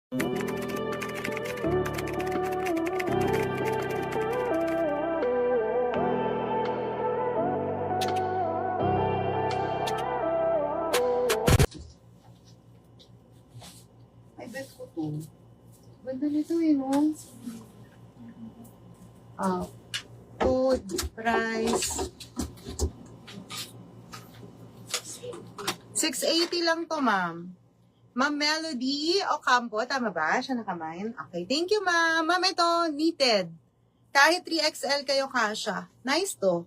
Ay, bet ko to. Ganda nito eh, no? Food, price. 680 lang to, ma'am. Ma'am Melody Ocampo, tama ba? Siya nakamain? Okay, thank you, ma'am. Ma'am, ito, knitted. Kahit 3XL kayo kasha. Nice to.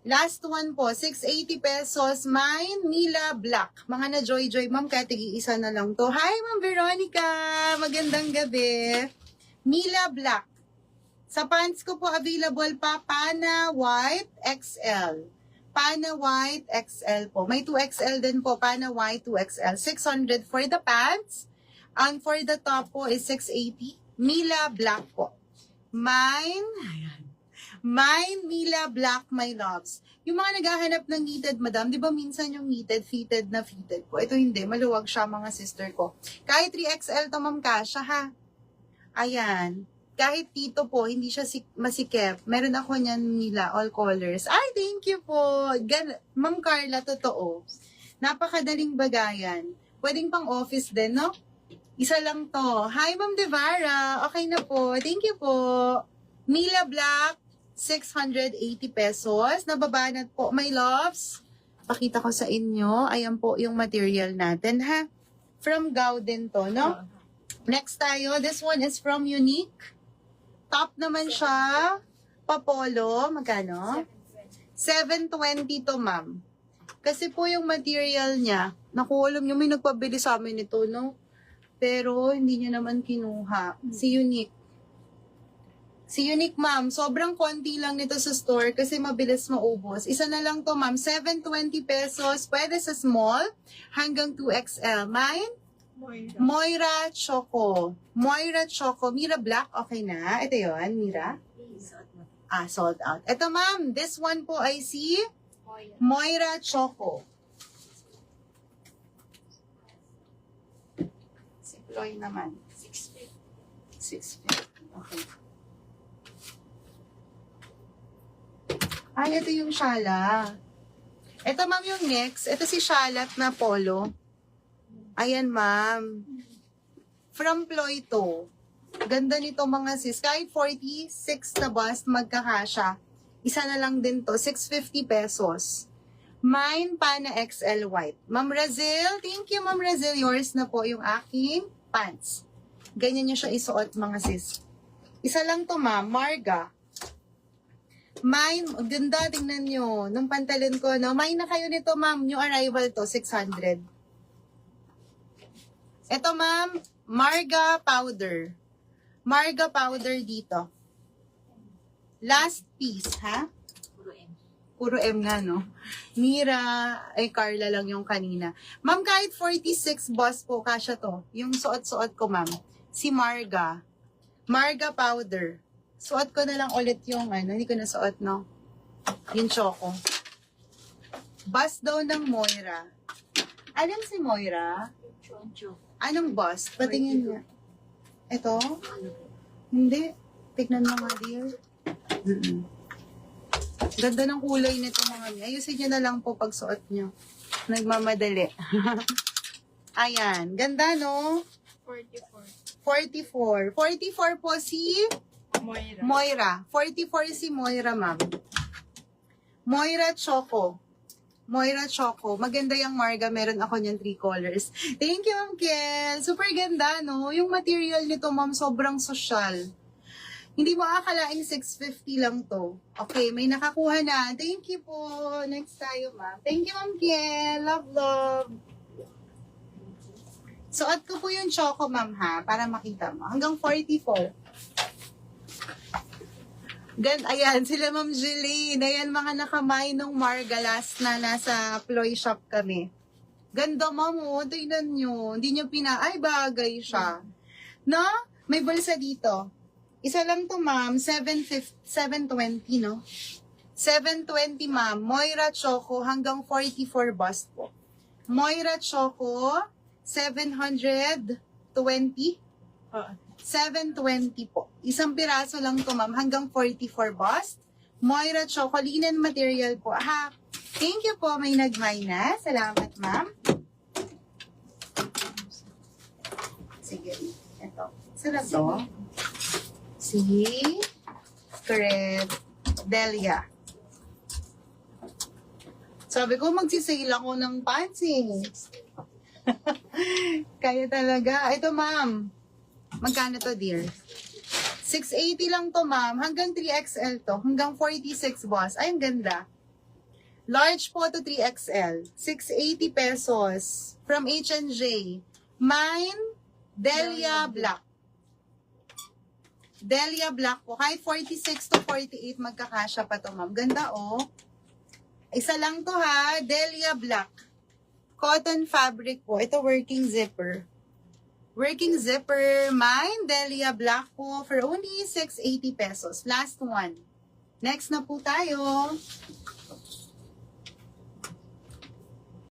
Last one po, 680 pesos. Mine, Mila Black. Mga na Joy, ma'am, kaya tig-iisa na lang to. Hi, ma'am Veronica. Magandang gabi. Mila Black. Sa pants ko po, available pa, Pana White XL. Pana White XL po. May 2XL din po, Pana White 2XL. 600 for the pants. And for the top po is 680. Mila Black po. Mine, Mila Black, my loves. Yung mga naghahanap ng knitted, madam, di ba minsan yung knitted, fitted na fitted po. Ito hindi, maluwag siya mga sister ko. Kahit 3XL to, ma'am, kasha ha. Ayan. Kahit dito po, hindi siya masikip. Meron ako niyan nila, all colors. Ay, thank you po. Ma'am Carla, totoo. Napakadaling bagayan. Pwedeng pang office din, no? Isa lang to. Hi, Ma'am Devara. Okay na po. Thank you po. Mila Black, 680 pesos. Nababanat po, my loves. Pakita ko sa inyo. Ayan po yung material natin, ha? From Gauden to, no? Next tayo. This one is from Unique. Top naman siya. Papolo. Magkano? 720 to, ma'am. Kasi po yung material niya, naku, alam nyo, may nagpabili sa amin ito, no? Pero hindi niya naman kinuha. Si Unique. Si Unique, ma'am, sobrang konti lang nito sa store kasi mabilis maubos. Isa na lang to, ma'am. 720 pesos. Pwede sa small hanggang 2XL. Mine? Moira Choco. Moira Choco. Mira Black, okay na. Ito yun, Mira. Sold out. Ito, ma'am. This one po ay si Moira Choco. Si Ploy naman. 650. Okay. Ay, ito yung Shala. Ito, ma'am, yung next. Ito si Shalat na polo. Ayan, ma'am. From Ploy to. Ganda nito mga sis. Kahit 46 na bust, magkakasya. Isa na lang din to. 650 pesos. Mine, Pana XL White. Ma'am Razil, thank you, Ma'am Razil. Yours na po yung aking pants. Ganyan nyo siya isuot, mga sis. Isa lang to, ma'am. Marga. Mine, ganda, tingnan nyo. Nung pantalon ko, no? Mine na kayo nito, ma'am. New arrival to, 600. Ito, ma'am, Marga Powder. Marga Powder dito. Last piece, ha? Puro M na, no? Mira, ay Carla lang yung kanina. Ma'am, kahit 46 boss po, kasya to. Yung suot-suot ko, ma'am. Si Marga. Marga Powder. Suot ko na lang ulit yung, hindi ko na suot, no? Yung choco. Bust daw ng Moira. Alam si Moira? Anong bust? Patingin niya. Ito? Hindi. Tignan mo nga, dear. Ganda ng kulay nito, mga niya. Ayusin niyo na lang po pag suot niyo. Nagmamadali. Ayan. Ganda, no? 44. 44 po si Moira. 44 si Moira, ma'am. Moira Choco. Moira Choco. Maganda yung Marga. Meron ako niyan 3 colors. Thank you, Ma'am Kel. Super ganda, no? Yung material nito, ma'am, sobrang social. Hindi mo akalaing 650 lang to. Okay, may nakakuha na. Thank you po. Next tayo, ma'am. Thank you, Ma'am Kel. Love, love. Suot ko po yung Choco, ma'am, ha? Para makita mo. Hanggang 44. Ayan, sila Ma'am Jeline. Ayan, mga nakamay nung Margalas na nasa Ploy shop kami. Ganda, ma'am, oh. Tingnan nyo. Hindi nyo ay, bagay siya. No? May bulsa dito. Isa lang to, ma'am. 720, no? 720, ma'am. Moira Choco hanggang 44 bust po. Moira Choco, 720 720? Oo. 720 po. Isang piraso lang to, ma'am. Hanggang 44 bust. Moira Chocolinen material po. Ha? Thank you po. May nag-minus. Salamat, ma'am. Sige. Ito. Sarap to. Si Delia. Sabi ko, magsisale ako ng pansin. Kaya talaga. Ito, ma'am. Magkano to, dear? 680 lang to, ma'am. Hanggang 3XL to. Hanggang 46 boss. Ay, ang ganda. Large po to 3XL. 680 pesos. From H&J. Mine, Delia Black. Delia Black po. Kahit 46 to 48, magkakasya pa to, ma'am. Ganda, oh. Isa lang to, ha. Delia Black. Cotton fabric po. Ito, working zipper. Working zipper, mine, Delia Black po for only 680 pesos. Last one. Next na po tayo.